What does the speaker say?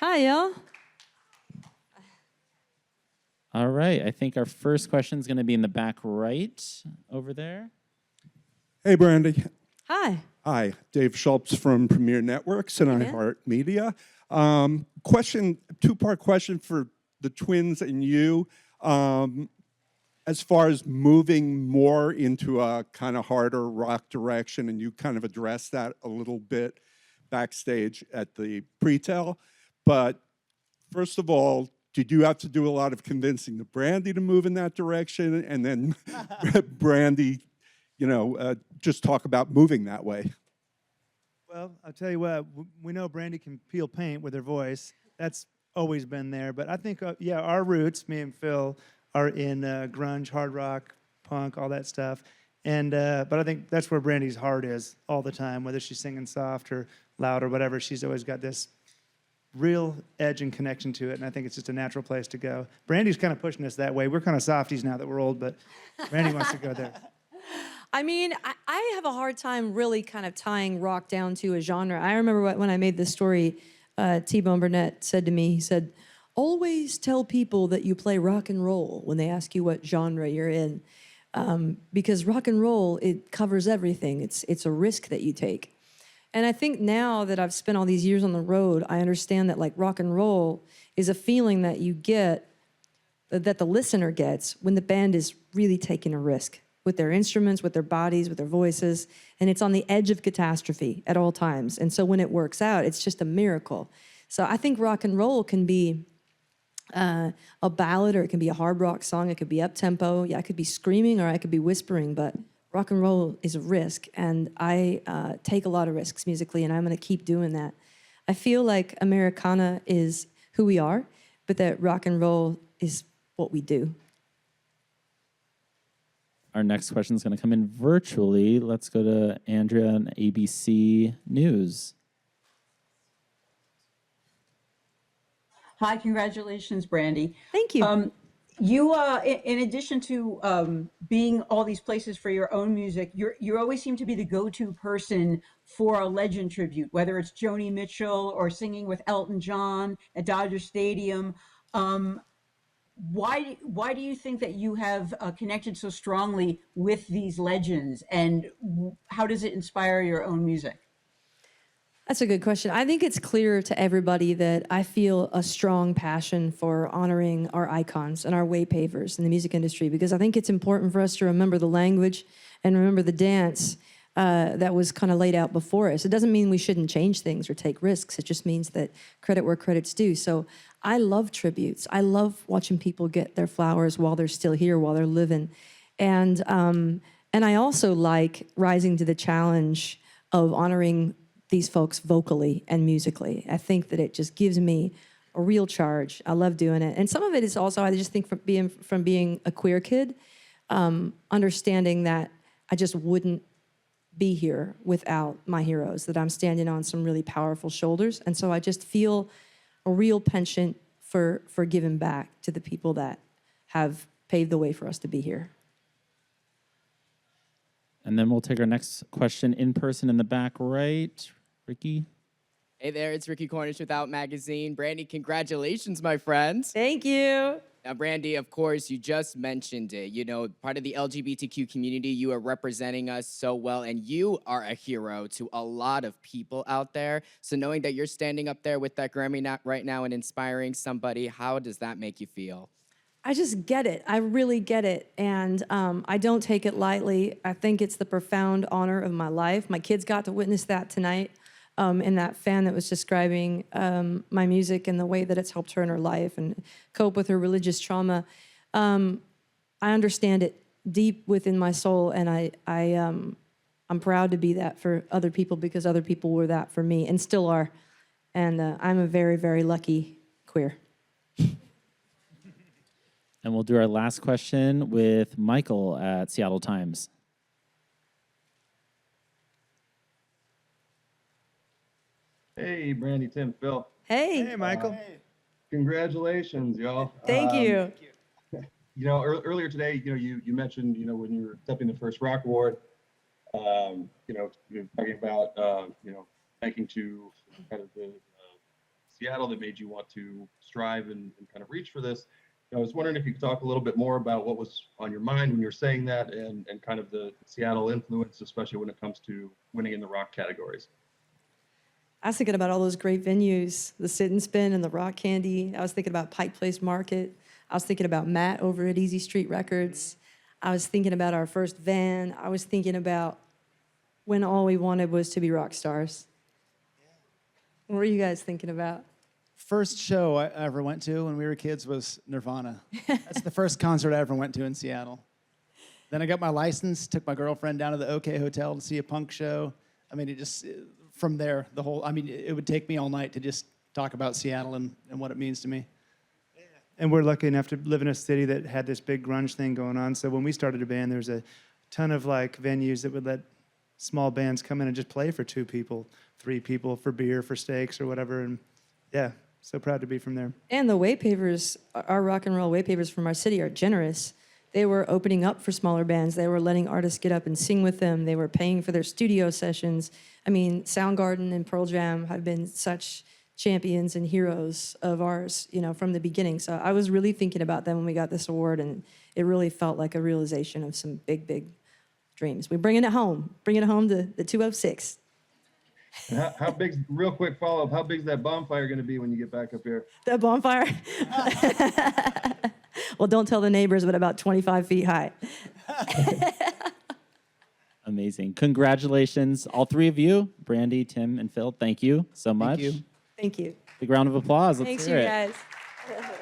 Hi, y'all. All right. I think our first question is going to be in the back right over there. Hey, Brandy. Hi. Hi, Dave Schultz from Premier Networks and man. iHeartMedia. Two-part question for the twins and you. As far as moving more into a kind of harder rock direction, and you kind of addressed that a little bit backstage at the pre-tell. But first of all, did you have to do a lot of convincing the Brandy to move in that direction? And then Brandy, just talk about moving that way. Well, I'll tell you what, we know Brandy can peel paint with her voice. That's always been there. But I think, yeah, our roots, me and Phil, are in grunge, hard rock, punk, all that stuff. And but I think that's where Brandy's heart is all the time, whether she's singing soft or loud or whatever. She's always got this real edge and connection to it, and I think it's just a natural place to go. Brandy's kind of pushing us that way. We're kind of softies now that we're old, but Brandy wants to go there. I mean, I have a hard time really kind of tying rock down to a genre. I remember when I made this story, T-Bone Burnett said to me, he said, always tell people that you play rock and roll when they ask you what genre you're in. Because rock and roll, it covers everything. It's a risk that you take. And I think now that I've spent all these years on the road, I understand that like rock and roll is a feeling that you get, that the listener gets when the band is really taking a risk with their instruments, with their bodies, with their voices, and it's on the edge of catastrophe at all times. And so when it works out, it's just a miracle. So I think rock and roll can be a ballad, or it can be a hard rock song. It could be up-tempo. Yeah, I could be screaming or I could be whispering, but rock and roll is a risk, and I take a lot of risks musically, and I'm going to keep doing that. I feel like Americana is who we are, but that rock and roll is what we do. Our next question is going to come in virtually. Let's go to Andrea on ABC News. Hi, congratulations, Brandy. Thank you. You, in addition to being all these places for your own music, you always seem to be the go-to person for a legend tribute, whether it's Joni Mitchell or singing with Elton John at Dodger Stadium. Why do you think that you have connected so strongly with these legends, and how does it inspire your own music? That's a good question. I think it's clear to everybody that I feel a strong passion for honoring our icons and our way pavers in the music industry, because I think it's important for us to remember the language and remember the dance that was kind of laid out before us. It doesn't mean we shouldn't change things or take risks. It just means that credit where credit's due. So I love tributes. I love watching people get their flowers while they're still here, while they're living. And I also like rising to the challenge of honoring these folks vocally and musically. I think that it just gives me a real charge. I love doing it. And some of it is also, I just think from being a queer kid, understanding that I just wouldn't be here without my heroes, that I'm standing on some really powerful shoulders. And so I just feel a real penchant for giving back to the people that have paved the way for us to be here. And then we'll take our next question in person in the back right. Ricky? Hey there, it's Ricky Cornish with Out Magazine. Brandy, congratulations, my friends. Thank you. Now, Brandy, of course, you just mentioned it. You know, part of the LGBTQ community, you are representing us so well, and you are a hero to a lot of people out there. So knowing that you're standing up there with that Grammy right now and inspiring somebody, how does that make you feel? I just get it. I really get it. And I don't take it lightly. I think it's the profound honor of my life. My kids got to witness that tonight. And that fan that was describing my music and the way that it's helped her in her life and cope with her religious trauma. I understand it deep within my soul, and I'm proud to be that for other people, because other people were that for me and still are. And I'm a very, very lucky queer. And we'll do our last question with Michael at Seattle Times. Hey, Brandy, Tim, Phil. Hey. Hey, Michael. Congratulations, y'all. Thank you. You know, earlier today, you mentioned, when you were accepting the first Rock Award, you're talking about, thanking to kind of the Seattle that made you want to strive and kind of reach for this. I was wondering if you could talk a little bit more about what was on your mind when you were saying that, and kind of the Seattle influence, especially when it comes to winning in the rock categories. I was thinking about all those great venues, the Sit and Spin and the Rock Candy. I was thinking about Pike Place Market. I was thinking about Matt over at Easy Street Records. I was thinking about our first van. I was thinking about when all we wanted was to be rock stars. What were you guys thinking about? First show I ever went to when we were kids was Nirvana. That's the first concert I ever went to in Seattle. Then I got my license, took my girlfriend down to the OK Hotel to see a punk show. I mean, from there, it would take me all night to just talk about Seattle and what it means to me. And we're lucky enough to live in a city that had this big grunge thing going on. So when we started a band, there was a ton of like venues that would let small bands come in and just play for 2 people, 3 people, for beer, for steaks or whatever. And yeah, so proud to be from there. And the waypavers, our rock and roll waypavers from our city are generous. They were opening up for smaller bands. They were letting artists get up and sing with them. They were paying for their studio sessions. I mean, Soundgarden and Pearl Jam have been such champions and heroes of ours, from the beginning. So I was really thinking about them when we got this award, and it really felt like a realization of some big, big dreams. We're bringing it home to the 206. And how big? Real quick follow up. How big is that bonfire going to be when you get back up here? That bonfire? Well, don't tell the neighbors, but about 25 feet high. Amazing. Congratulations, all 3 of you, Brandy, Tim, and Phil. Thank you so much. Thank you. Thank you. Big round of applause. Let's Thanks, hear you it. guys.